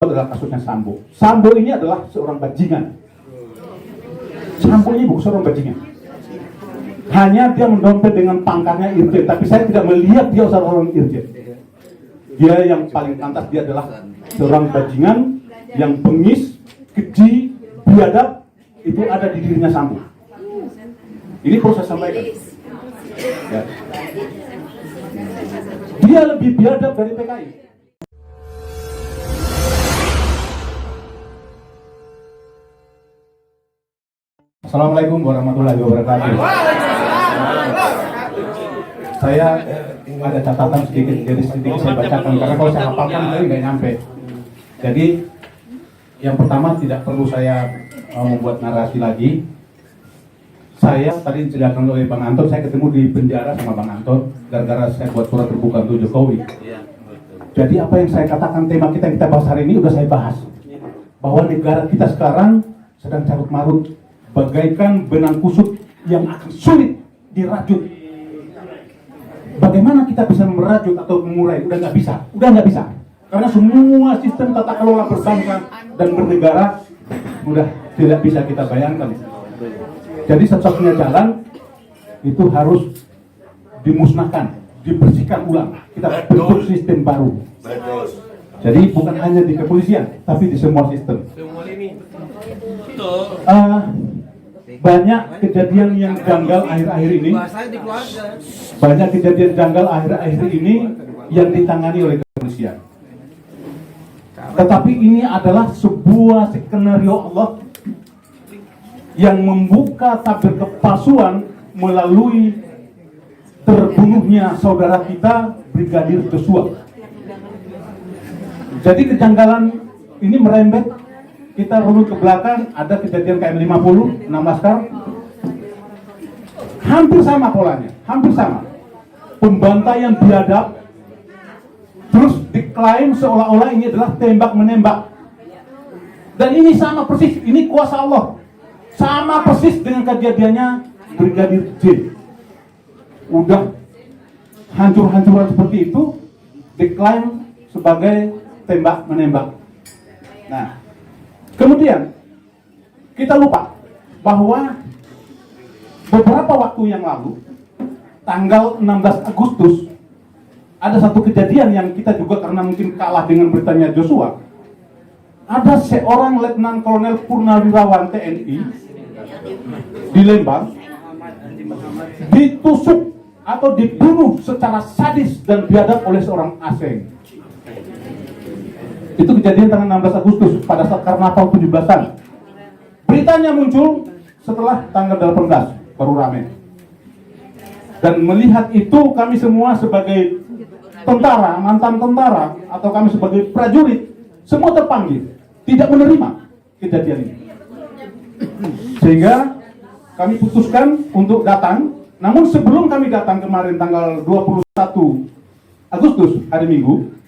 adalah kasusnya Sambo. Sambo ini adalah seorang bajingan. Sambo ini bukan seorang bajingan. Hanya dia mendompet dengan pangkatnya irjen, tapi saya tidak melihat dia seorang irjen. Dia yang paling pantas, dia adalah seorang bajingan yang bengis, keji, biadab, itu ada di dirinya Sambo. Ini perlu saya sampaikan. Ya. Dia lebih biadab dari PKI. Assalamualaikum warahmatullahi wabarakatuh. Saya ada catatan sedikit, jadi sedikit saya bacakan karena kalau saya hafalkan tadi nggak nyampe. Jadi yang pertama tidak perlu saya membuat narasi lagi. Saya tadi diceritakan oleh Bang Anton, saya ketemu di penjara sama Bang Anton gara-gara saya buat surat terbuka untuk Jokowi. Jadi apa yang saya katakan, tema kita yang kita bahas hari ini udah saya bahas, bahwa negara kita sekarang sedang carut marut bagaikan benang kusut yang akan sulit dirajut. Bagaimana kita bisa merajut atau mengurai? Udah nggak bisa. Karena semua sistem tata kelola berbangsa dan bernegara udah tidak bisa kita bayangkan. Jadi satu-satunya jalan itu harus dimusnahkan, dibersihkan ulang. Kita bentuk sistem baru. Jadi bukan hanya di kepolisian, tapi di semua sistem. Banyak kejadian yang janggal akhir-akhir ini. Banyak kejadian janggal akhir-akhir ini yang ditangani oleh kepolisian. Tetapi ini adalah sebuah skenario Allah yang membuka tabir kepalsuan melalui terbunuhnya saudara kita Brigadir Joshua. Jadi kejanggalan ini merembet. Kita runut ke belakang, ada kejadian KM50, 6 laskar. Hampir sama polanya, hampir sama. Pembantaian biadab, terus diklaim seolah-olah ini adalah tembak-menembak. Dan ini sama persis, ini kuasa Allah. Sama persis dengan kejadiannya Brigadir J. Udah hancur-hancuran seperti itu, diklaim sebagai tembak-menembak. Nah, kemudian kita lupa bahwa beberapa waktu yang lalu, tanggal 16 Agustus, ada satu kejadian yang kita juga karena mungkin kalah dengan beritanya Joshua. Ada seorang Letnan Kolonel Purnawirawan TNI di Lembang ditusuk atau dibunuh secara sadis dan biadab oleh seorang asing. Itu kejadian tanggal 16 Agustus pada saat karnaval 17-an. Beritanya muncul setelah tanggal 18, baru rame. Dan melihat itu kami semua sebagai tentara, mantan tentara, atau kami sebagai prajurit, semua terpanggil, tidak menerima kejadian ini. Sehingga kami putuskan untuk datang. Namun sebelum kami datang kemarin tanggal 21 Agustus, hari Minggu,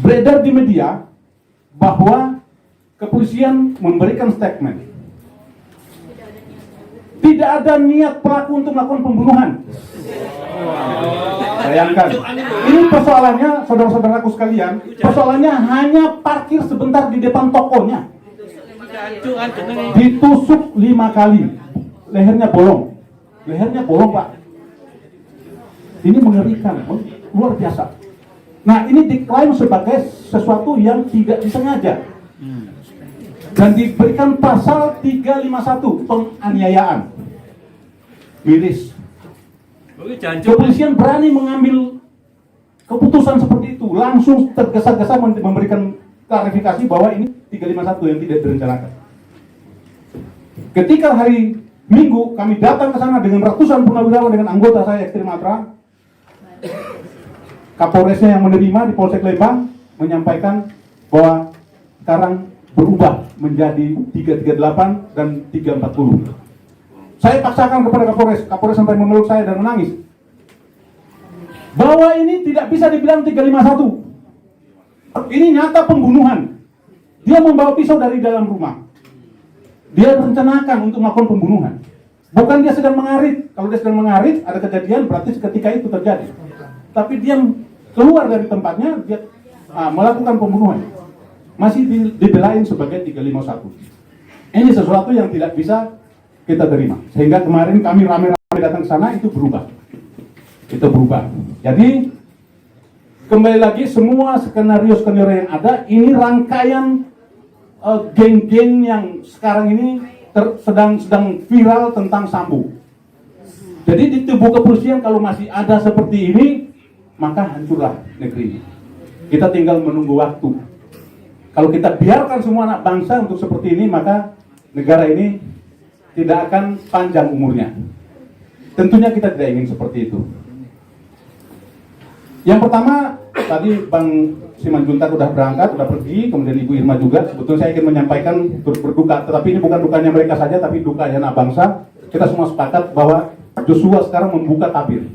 beredar di media bahwa kepolisian memberikan statement. Tidak ada niat pelaku untuk melakukan pembunuhan. Bayangkan, ini persoalannya, saudara-saudaraku sekalian, persoalannya hanya parkir sebentar di depan tokonya. Ditusuk 5 kali, lehernya bolong, Pak. Ini mengerikan, luar biasa. Nah, ini diklaim sebagai sesuatu yang tidak disengaja dan diberikan pasal 351 penganiayaan. Miris. Kepolisian berani mengambil keputusan seperti itu, langsung tergesa-gesa memberikan klarifikasi bahwa ini 351 yang tidak direncanakan. Ketika hari Minggu kami datang ke sana dengan ratusan purnawirawan dengan anggota saya Ekstrim Matra, Kapolresnya yang menerima di Polsek Lembang menyampaikan bahwa sekarang berubah menjadi 338 dan 340. Saya paksakan kepada Kapolres sampai memeluk saya dan menangis. Bahwa ini tidak bisa dibilang 351. Ini nyata pembunuhan. Dia membawa pisau dari dalam rumah. Dia rencanakan untuk melakukan pembunuhan. Bukan dia sedang mengarit. Kalau dia sedang mengarit, ada kejadian, berarti seketika itu terjadi. Tapi dia keluar dari tempatnya, dia melakukan pembunuhan. masih dibelain sebagai 351. Ini sesuatu yang tidak bisa kita terima. Sehingga kemarin kami rame-rame datang ke sana, itu berubah. Itu berubah. Jadi kembali lagi, semua skenario-skenario yang ada ini rangkaian geng-geng yang sekarang ini sedang viral tentang Sambo. Jadi di tubuh kepolisian kalau masih ada seperti ini, maka hancurlah negeri ini. Kita tinggal menunggu waktu. Kalau kita biarkan semua anak bangsa untuk seperti ini, maka negara ini tidak akan panjang umurnya. Tentunya kita tidak ingin seperti itu. Yang pertama, tadi Bang Simanjuntak sudah berangkat, sudah pergi, kemudian Ibu Irma juga. Sebetulnya saya ingin menyampaikan berduka, tetapi ini bukan dukanya mereka saja, tapi dukanya anak bangsa. Kita semua sepakat bahwa Joshua sekarang membuka tabir.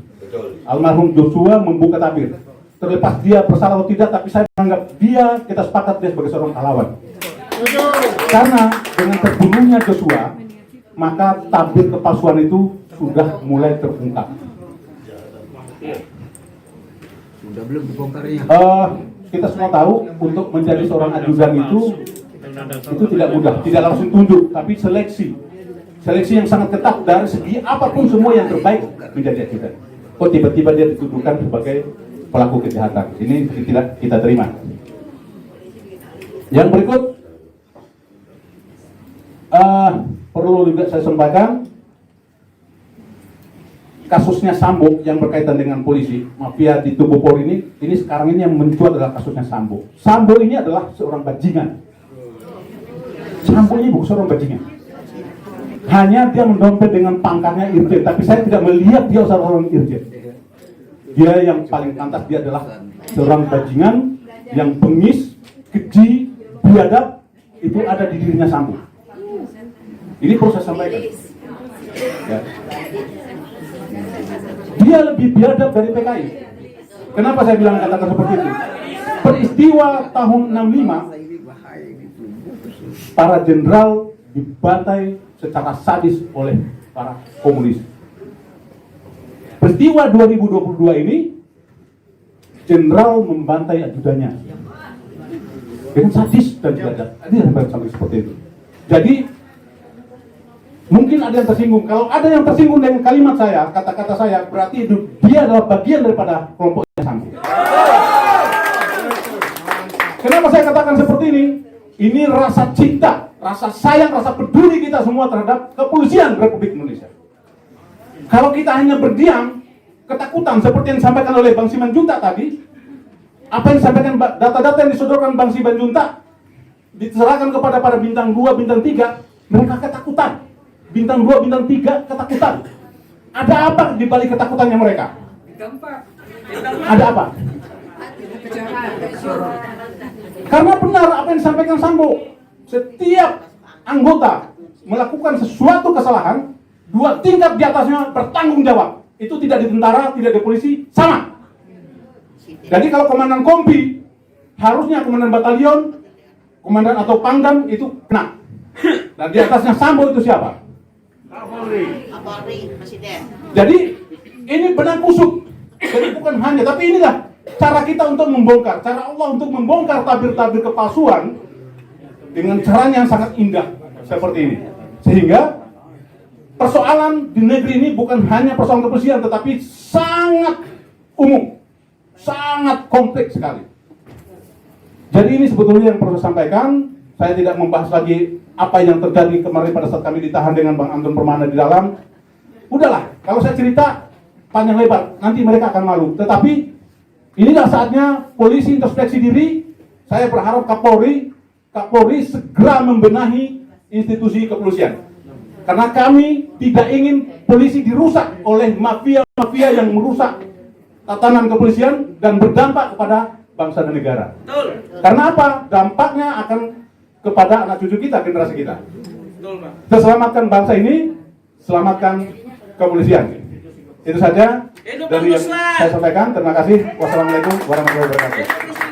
Almarhum Joshua membuka tabir. Terlepas dia bersalah atau tidak, tapi saya menganggap dia, kita sepakat dia sebagai seorang pahlawan. Karena dengan terbunuhnya Joshua, maka tabir kepalsuan itu sudah mulai terungkap. Sudah belum dibongkarnya? Kita semua tahu untuk menjadi seorang ajudan itu tidak mudah, tidak langsung tunjuk, tapi seleksi yang sangat ketat dari segi apapun, semua yang terbaik menjadi ajudan. Kok tiba-tiba dia dituduhkan sebagai pelaku kejahatan? Ini tidak kita terima. Yang berikut perlu juga saya sampaikan, kasusnya Sambo yang berkaitan dengan polisi, mafia di tubuh Polri ini sekarang ini yang mencuat adalah kasusnya Sambo. Sambo ini adalah seorang bajingan. Sambo ini bukan seorang bajingan. Hanya dia mendompet dengan pangkatnya irjen, tapi saya tidak melihat dia seorang irjen. Dia yang paling pantas, dia adalah seorang bajingan yang bengis, keji, biadab, itu ada di dirinya Sambo. Ini perlu saya sampaikan. Ya. Dia lebih biadab dari PKI. Kenapa saya bilang katakan seperti itu? Peristiwa tahun 65, para jenderal dibantai secara sadis oleh para komunis. Peristiwa 2022 ini, jenderal membantai ajudannya dengan sadis dan biadab. Ini sampai seperti itu. Jadi mungkin ada yang tersinggung. Kalau ada yang tersinggung dengan kalimat saya, kata-kata saya, berarti itu dia adalah bagian daripada kelompoknya Sambo. Kenapa saya katakan seperti ini? Ini rasa cinta, rasa sayang, rasa peduli kita semua terhadap kepolisian Republik Indonesia. Kalau kita hanya berdiam, ketakutan seperti yang disampaikan oleh Bang Simanjuntak tadi, apa yang disampaikan, data-data yang disodorkan Bang Simanjuntak diserahkan kepada para bintang 2, bintang 3, mereka ketakutan. Bintang 2, bintang 3 ketakutan. Ada apa di balik ketakutannya mereka? Ada apa? Karena benar apa yang disampaikan Sambo. Setiap anggota melakukan sesuatu kesalahan, 2 tingkat di atasnya bertanggung jawab. Itu tidak di tentara, tidak di polisi, sama. Jadi kalau komandan kompi, harusnya komandan batalion, komandan atau pangdam itu kena. Dan di atasnya Sambo itu siapa? Kapolri, Presiden. Jadi ini benang kusut. Jadi bukan hanya, tapi inilah cara kita untuk membongkar, cara Allah untuk membongkar tabir-tabir kepalsuan dengan caranya yang sangat indah seperti ini. Sehingga persoalan di negeri ini bukan hanya persoalan kepolisian, tetapi sangat umum, sangat kompleks sekali. Jadi ini sebetulnya yang perlu saya sampaikan. Saya tidak membahas lagi apa yang terjadi kemarin pada saat kami ditahan dengan Bang Anton Permana di dalam. Udahlah, kalau saya cerita panjang lebar, nanti mereka akan malu. Tetapi inilah saatnya polisi introspeksi diri. Saya berharap Kapolri segera membenahi institusi kepolisian. Karena kami tidak ingin polisi dirusak oleh mafia-mafia yang merusak tatanan kepolisian dan berdampak kepada bangsa dan negara. Karena apa? Dampaknya akan kepada anak cucu kita, generasi kita. Kita selamatkan bangsa ini, selamatkan kepolisian. Itu saja dari yang saya sampaikan. Terima kasih. Wassalamualaikum warahmatullahi wabarakatuh.